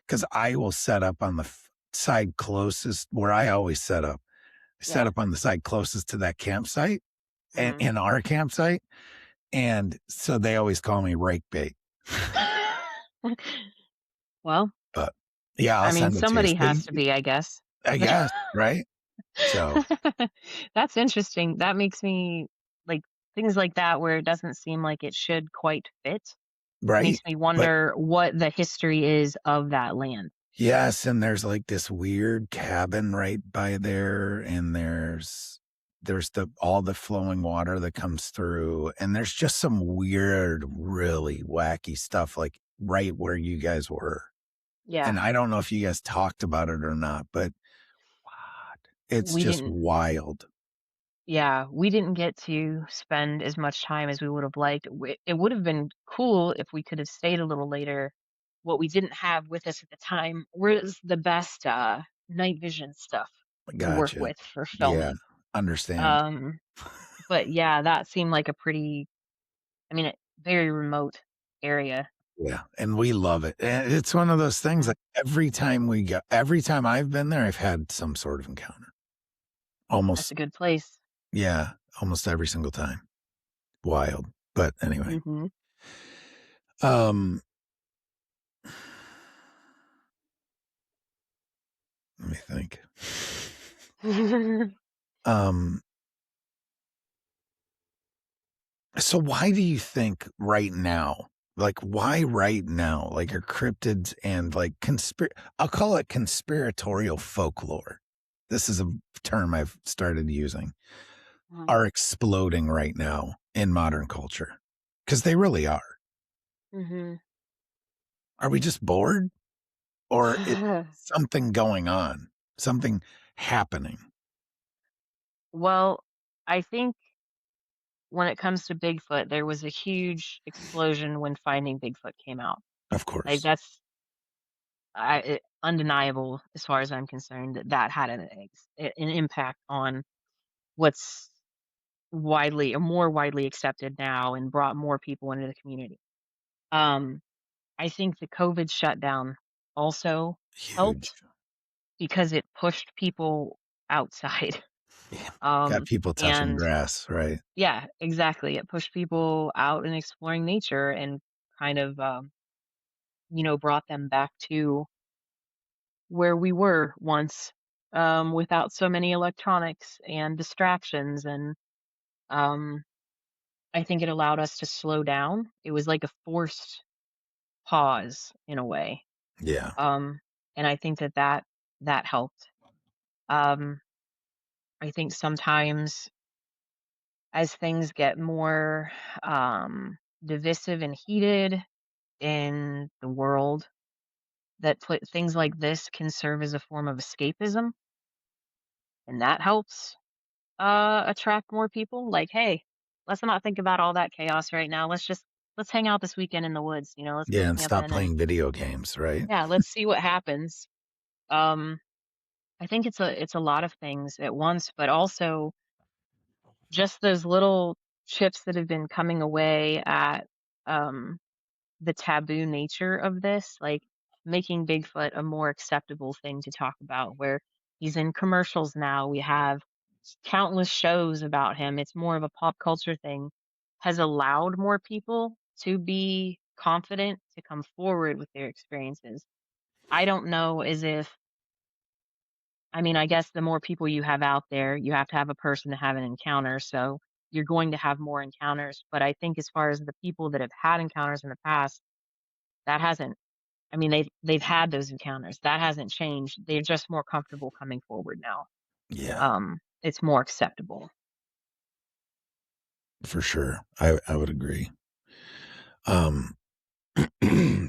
because I will set up on the side closest where I always set up. I set Yeah. up on the side closest to that campsite and Mhm. in our campsite. And so they always call me rake bait. Well, But yeah, I'll I mean, send it to you. somebody So has to be, I guess. I guess, right? So, That's interesting. That makes me like things like that where it doesn't seem like it should quite fit. Makes right? me But wonder what the history is of that land. yes, and there's like this weird cabin right by there, and there's the all the flowing water that comes through, and there's just some weird, really wacky stuff like right where you guys were. Yeah. And I don't know if you guys talked about it or not, but what? It's We just didn't wild. Yeah, we didn't get to spend as much time as we would have liked. It would have been cool if we could have stayed a little later. What we didn't have with us at the time was the best night vision stuff to work Gotcha. with for Yeah, filming. understand. Um, but yeah, that seemed like a pretty, I mean, a very remote area. Yeah, and we love it. And it's one of those things, Mhm. like, every time I've been there, I've had some sort of encounter. That's Almost a good place. yeah, almost every single time. Wild. But anyway, Hmm. um, let me think. Um, so why do you think right now, like, why right now, like, are cryptids and, like, I'll call it conspiratorial folklore. This is a term I've started using. Are exploding right now in modern culture because they really are. Hmm. Are we just bored or is something going on? Something happening? Well, I think when it comes to Bigfoot, there was a huge explosion when Finding Bigfoot came out. Of Like course. that's undeniable as far as I'm concerned that that had an impact on what's widely or more widely accepted now and brought more people into the community. Um, I think the COVID shutdown also Huge. helped because it pushed people outside. Yeah. Got Um, people touching and grass, right? yeah, exactly. It pushed people out and exploring nature and kind of, brought them back to where we were once, without so many electronics and distractions. And um, I think it allowed us to slow down. It was like a forced pause in a way. Yeah. Um, and I think that helped. Um, I think sometimes as things get more divisive and heated in the world, things like this can serve as a form of escapism, and that helps attract more people. Like, hey, let's not think about all that chaos right now. Let's hang out this weekend in the woods. Let's go Yeah, and stop camping and playing video games, right? yeah, let's see what happens. Um, I think it's a lot of things at once, but also just those little chips that have been coming away at um the taboo nature of this, like making Bigfoot a more acceptable thing to talk about, where he's in commercials now. We have countless shows about him. It's more of a pop culture thing, has allowed more people to be confident to come forward with their experiences. I don't know as if, I mean, I guess the more people you have out there, you have to have a person to have an encounter. So you're going to have more encounters. But I think as far as the people that have had encounters in the past, that hasn't, I mean, they've had those encounters. That hasn't changed. They're just more comfortable coming forward now. Yeah, It's more acceptable. for sure. I would agree. Um,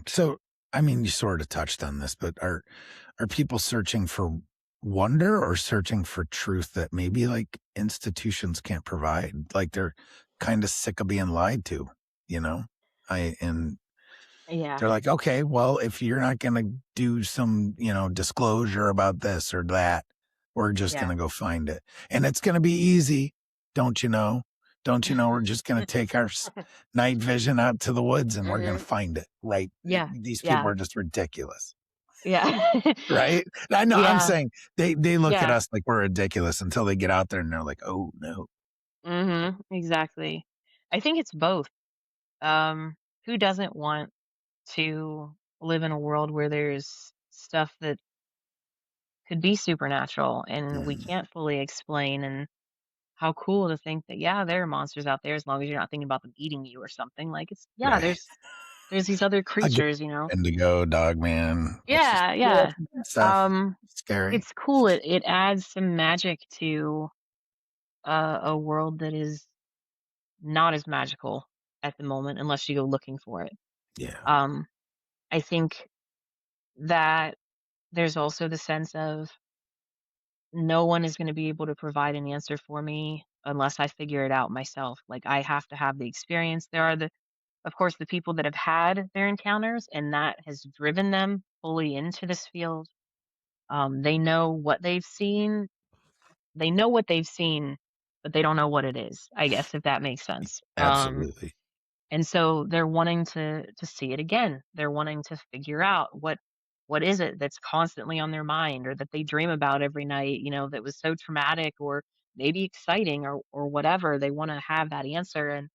so I mean, you sort of touched on this, but are people searching for wonder or searching for truth that maybe like institutions can't provide? Like they're kind of sick of being lied to, you know? And Yeah, they're like, okay, well, if you're not going to do some, disclosure about this or that, we're just going yeah. to go find it. And it's going to be easy. Don't you know? Don't you know? We're just going to take our night vision out to the woods and we're going to Mhm. find it. Right. Yeah, These people yeah, are just ridiculous. yeah. Right. I know. I'm Yeah, saying they look at yeah. us like we're ridiculous until they get out there and they're like, oh no. Exactly. I think it's both. Um, who doesn't want to live in a world where there's stuff that could be supernatural and we Mhm. can't fully explain. And how cool to think that, yeah, there are monsters out there as long as you're not thinking about them eating you or something. Like it's yeah, Right. there's these other I get creatures, you know. Indigo, Dogman, which is Yeah, yeah, yeah. stuff. Um, Scary. it's cool. It adds some magic to a world that is not as magical at the moment unless you go looking for it. Yeah. Um, I think that there's also the sense of no one is going to be able to provide an answer for me unless I figure it out myself. Like I have to have the experience. There are of course, the people that have had their encounters and that has driven them fully into this field. They know what they've seen. They know what they've seen, but they don't know what it is, I guess, if that makes sense. Absolutely. And so they're wanting to see it again. They're wanting to figure out what is it that's constantly on their mind or that they dream about every night, you know, that was so traumatic or maybe exciting or whatever. They want to have that answer and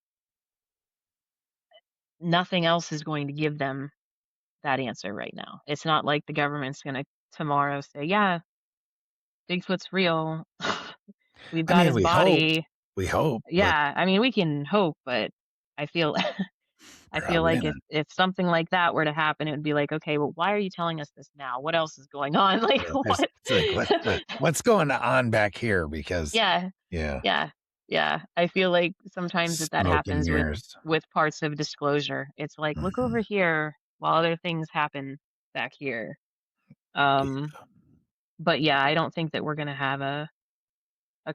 nothing else is going to give them that answer right now. It's not like the government's gonna tomorrow say, "Yeah, Bigfoot's real. We've I got mean, his we hope. body." We hope, but Yeah, I mean, we can hope, but I feel I feel probably like not. if something like that were to happen, it would be like, "Okay, well, why are you telling us this now? What else is going on?" Like, Yeah, what? it's like, what's going on back here? Because Yeah, yeah, yeah, yeah. I feel like sometimes that smoke and happens mirrors. with parts of disclosure. It's like, "Look over Mhm. here while other things happen back here." Um, Yeah. but yeah, I don't think that we're gonna have a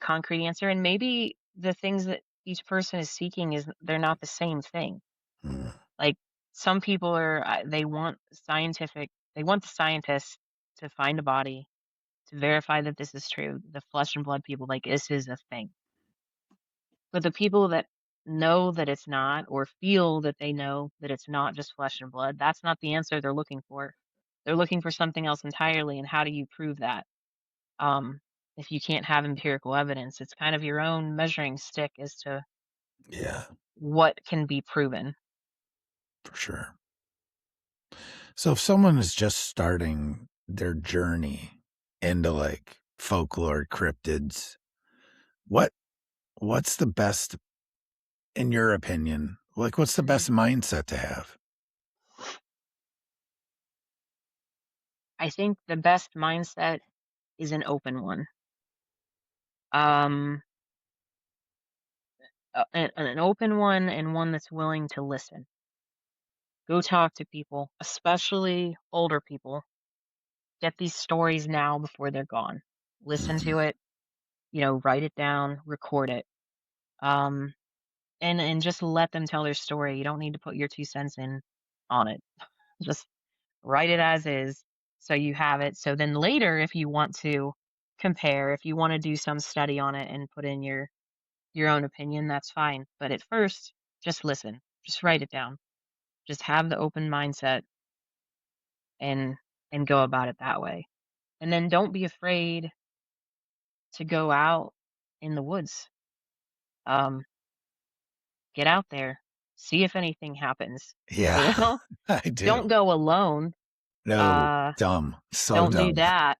concrete answer, and maybe the things that each person is seeking is they're not the same thing. Mm. Like some people are they want the scientists to find a body to verify that this is true. The flesh and blood people like this is a thing. But the people that know that it's not or feel that they know that it's not just flesh and blood, that's not the answer they're looking for. They're looking for something else entirely, and how do you prove that? Um, if you can't have empirical evidence, it's kind of your own measuring stick as to Yeah, what can be proven. for sure. So if someone is just starting their journey into like folklore cryptids, what what's the best in your opinion? Like what's the Mhm. best mindset to have? I think the best mindset is an open one. Um, an open one and one that's willing to listen. Go talk to people, especially older people. Get these stories now before they're gone. Listen Mhm. to it, you know, write it down, record it. Um, and just let them tell their story. You don't need to put your 2 cents in on it. Just write it as is so you have it. So then later, if you want to compare, if you want to do some study on it and put in your own opinion, that's fine. But at first, just listen. Just write it down. Just have the open mindset and go about it that way. And then don't be afraid to go out in the woods. Um, get out there. See if anything happens. Yeah, You know? I Don't do. go alone. No, Uh, dumb. So don't do dumb. that.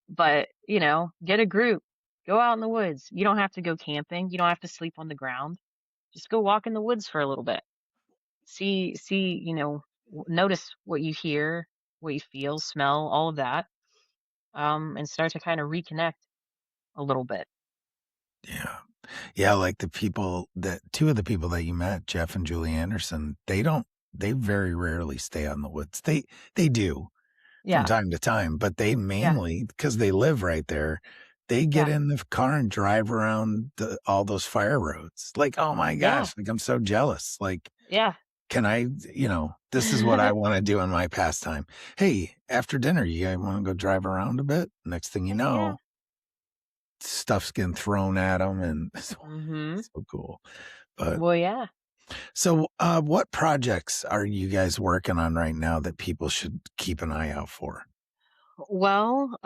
But, you know, get a group. Go out in the woods. You don't have to go camping. You don't have to sleep on the ground. Just go walk in the woods for a little bit. See, you know, notice what you hear, what you feel, smell, all of that. And start to kind of reconnect a little bit. Yeah. Yeah, like the people that 2 of the people that you met, Jeff and Julie Anderson, they very rarely stay on the woods. They do from Yeah. time to time, but they Yeah. mainly because they live right there, they get Yeah. in the car and drive around all those fire roads. Like, oh my Yeah. gosh, like I'm so jealous. Like, Yeah. can I, this is what I want to do in my pastime. Hey, after dinner, you guys want to go drive around a bit? Next thing you Heck yeah. know, stuff's getting thrown at them and Mhm. so cool. But Well, yeah. so, what projects are you guys working on right now that people should keep an eye out for? Well,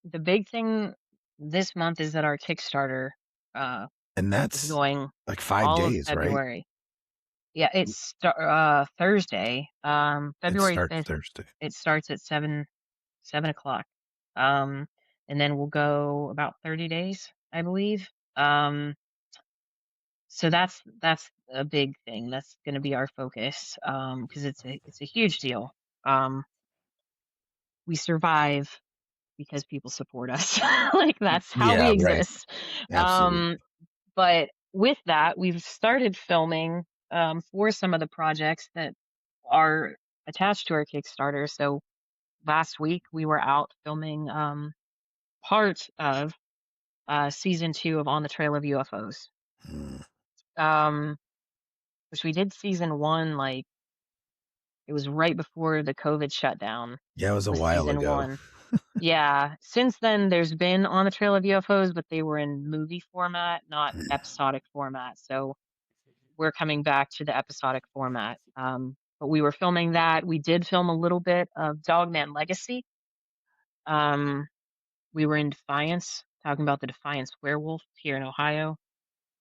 the big thing this month is that our Kickstarter uh And is that's going like 5 all of days, right? February. Yeah, it's Thursday, It February starts 5th. Thursday. It starts at 7 o'clock. and then we'll go about 30 days, I believe. Um, so that's a big thing. That's going to be our focus because it's a huge deal. Um, we survive because people support us. Like that's how we Yeah, right. exist. Absolutely. Um, but with that, we've started filming for some of the projects that are attached to our Kickstarter. So last week we were out filming part of season 2 of On the Trail of UFOs. Mm. Um, which we did season 1 like it was right before the COVID shutdown Yeah, it was a was while season ago. 1. Yeah, since then there's been On the Trail of UFOs, but they were in movie format, not episodic format. So we're coming back to the episodic format. But we were filming that. We did film a little bit of Dogman Legacy. Um, we were in Defiance, talking about the Defiance werewolf here in Ohio.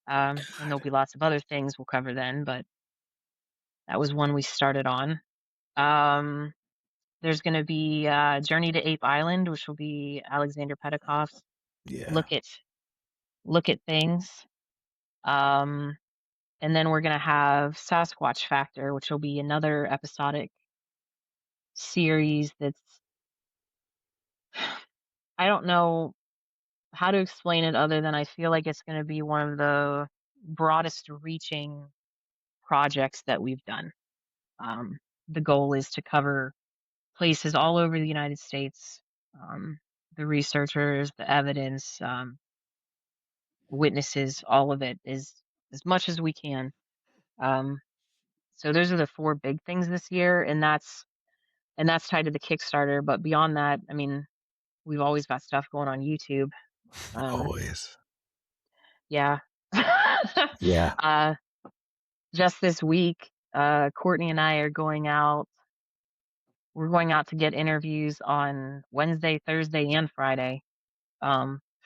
And there'll be lots of other things we'll cover then, but that was one we started on. Um, there's going to be Journey to Ape Island, which will be Alexander Petikoff's Yeah. look at look at things. Um, and then we're going to have Sasquatch Factor, which will be another episodic series that's I don't know how to explain it other than I feel like it's going to be one of the broadest reaching projects that we've done. The goal is to cover places all over the United States, the researchers, the evidence, witnesses, all of it is as much as we can. Um, so those are the 4 big things this year, and that's tied to the Kickstarter. But beyond that, I mean, we've always got stuff going on YouTube. Um, Always. yeah. Yeah. uh, just this week, Courtney and I are going out. We're going out to get interviews on Wednesday, Thursday, and Friday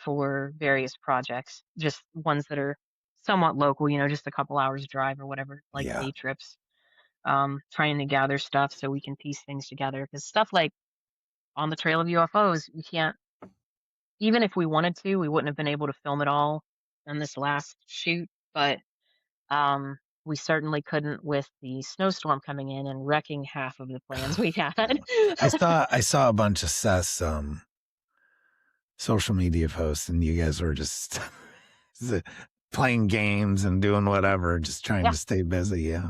for various projects, just ones that are somewhat local, just a couple hours drive or whatever, like Yeah. day trips. Trying to gather stuff so we can piece things together because stuff like On the Trail of UFOs, we can't, even if we wanted to, we wouldn't have been able to film it all in this last shoot. But we certainly couldn't with the snowstorm coming in and wrecking half of the plans we had. I saw a bunch of Seth's social media posts, and you guys were just playing games and doing whatever, just trying Yeah, to stay busy. Yeah.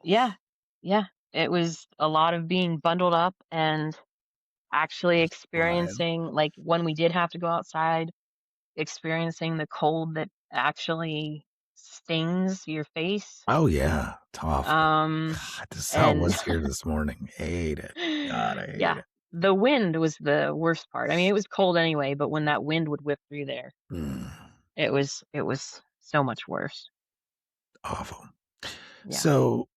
yeah, yeah. It was a lot of being bundled up and actually Wild. experiencing, like when we did have to go outside, experiencing the cold that actually stings your face. Oh yeah. It's awful. Um, God, this hell and was here this morning. Hate it. God, I hate yeah, it. the wind was the worst part. I mean, it was cold anyway, but when that wind would whip through there, Mm, it was so much worse. awful. Yeah. So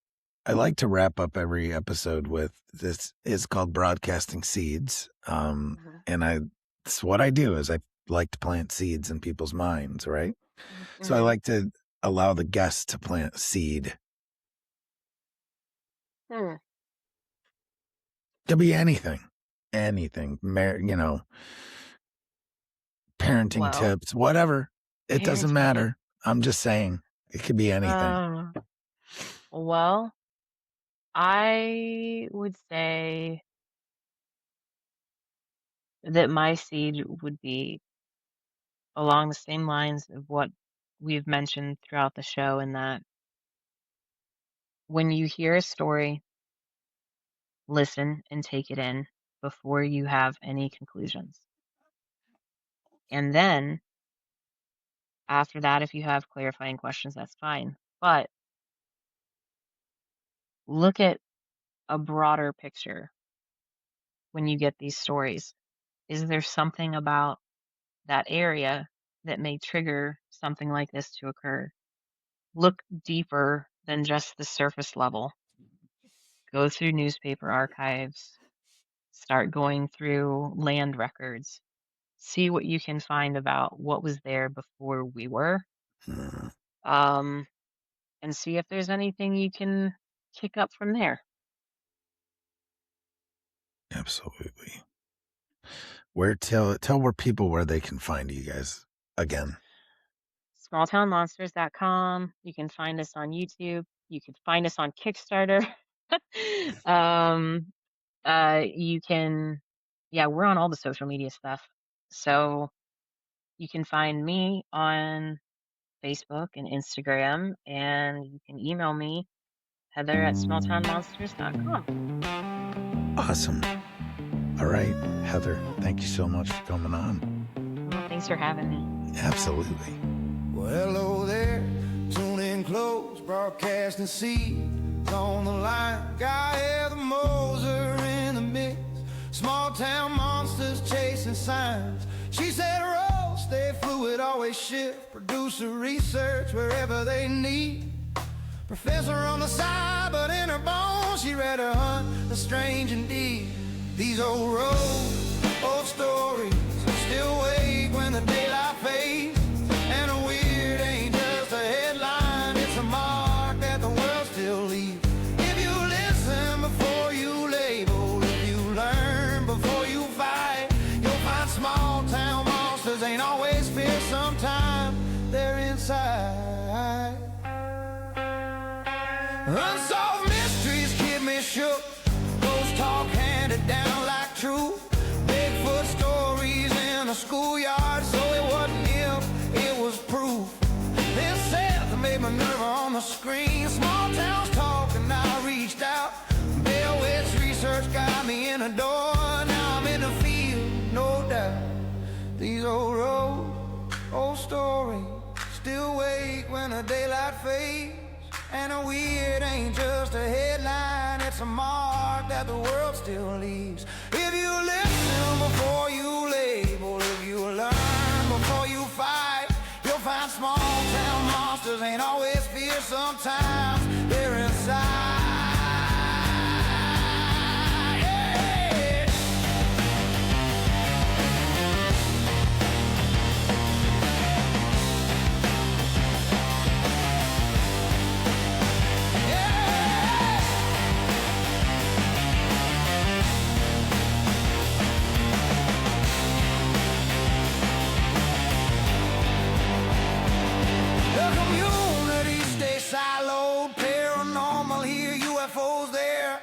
I like to wrap up every episode with this is called broadcasting seeds. Mhm. And it's what I do is I like to plant seeds in people's minds, right? So I Mhm. like to allow the guests to plant a seed. Hmm. Could be anything, anything, parenting Well, tips, whatever. It doesn't parenting tip. matter. I'm just saying it could be anything. Um, well, I would say that my seed would be along the same lines of what we've mentioned throughout the show, in that when you hear a story, listen and take it in before you have any conclusions. And then after that, if you have clarifying questions, that's fine. But look at a broader picture when you get these stories. Is there something about that area that may trigger something like this to occur? Look deeper than just the surface level. Go through newspaper archives, start going through land records, see what you can find about what was there before we were, Mm, um, and see if there's anything you can kick up from there. absolutely. tell where people where they can find you guys again. Smalltownmonsters.com. You can find us on YouTube. You can find us on Kickstarter. um, you can, yeah, we're on all the social media stuff. So you can find me on Facebook and Instagram, and you can email me, heather@smalltownmonsters.com. Awesome. All right, Heather, thank you so much for coming on. Well, thanks for having me. Absolutely. Well, hello there, tune in close, broadcasting seeds on the line. Got Heather Moser in the mix, small town monsters chasing signs. She said roll, stay fluid, always shift, producer research wherever they need. Professor on the side, but in her bones she read her hunt, the strange indeed. These old roads, old stories, still wake when the daylight fades. And a weird ain't just a headline, it's a mark that the world still leaves. If you listen before you label, if you learn before you fight, you'll find small town monsters ain't always fierce, sometimes they're inside. Unsolved mysteries keep me shook, ghost talk handed down like truth. Bigfoot stories in a schoolyard, so it wasn't if, it was proof. This Seth made my nerve on the screen. Small towns talking, I reached out. Bell Witch research got me in the door. Now I'm in the field, no doubt. These old roads, old stories, still wake when the daylight fades. And a weird ain't just a headline, it's a mark that the world still leaves. If you listen before you label, if you learn before you fight, you'll find small town monsters ain't always fierce, sometimes they're inside. The community stays siloed, paranormal here, UFOs there.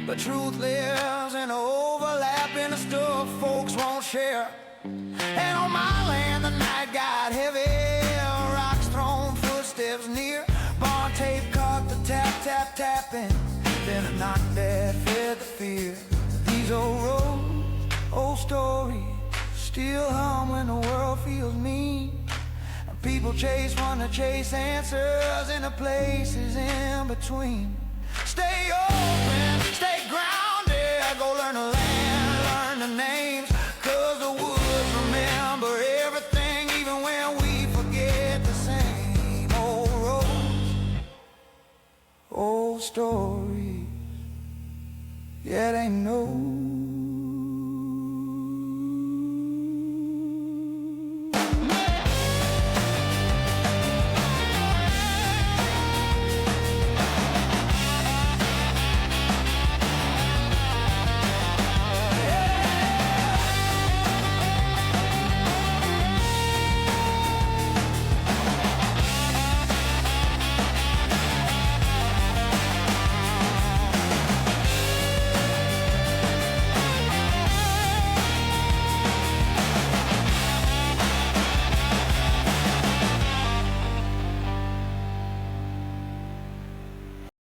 But truth lives in the overlap in the stuff folks won't share. And on my land the night got heavy, rocks thrown, footsteps near. Barn tape caught the tap, tap, tapping, then a knock that fed the fear. These old roads, old stories, still hum when the world feels mean. People chase, wanna chase answers in the places in between. Stay open, stay grounded, go learn the land, learn the names. Cause the woods remember everything, even when we forget the same. Old roads, old stories, yeah, they know.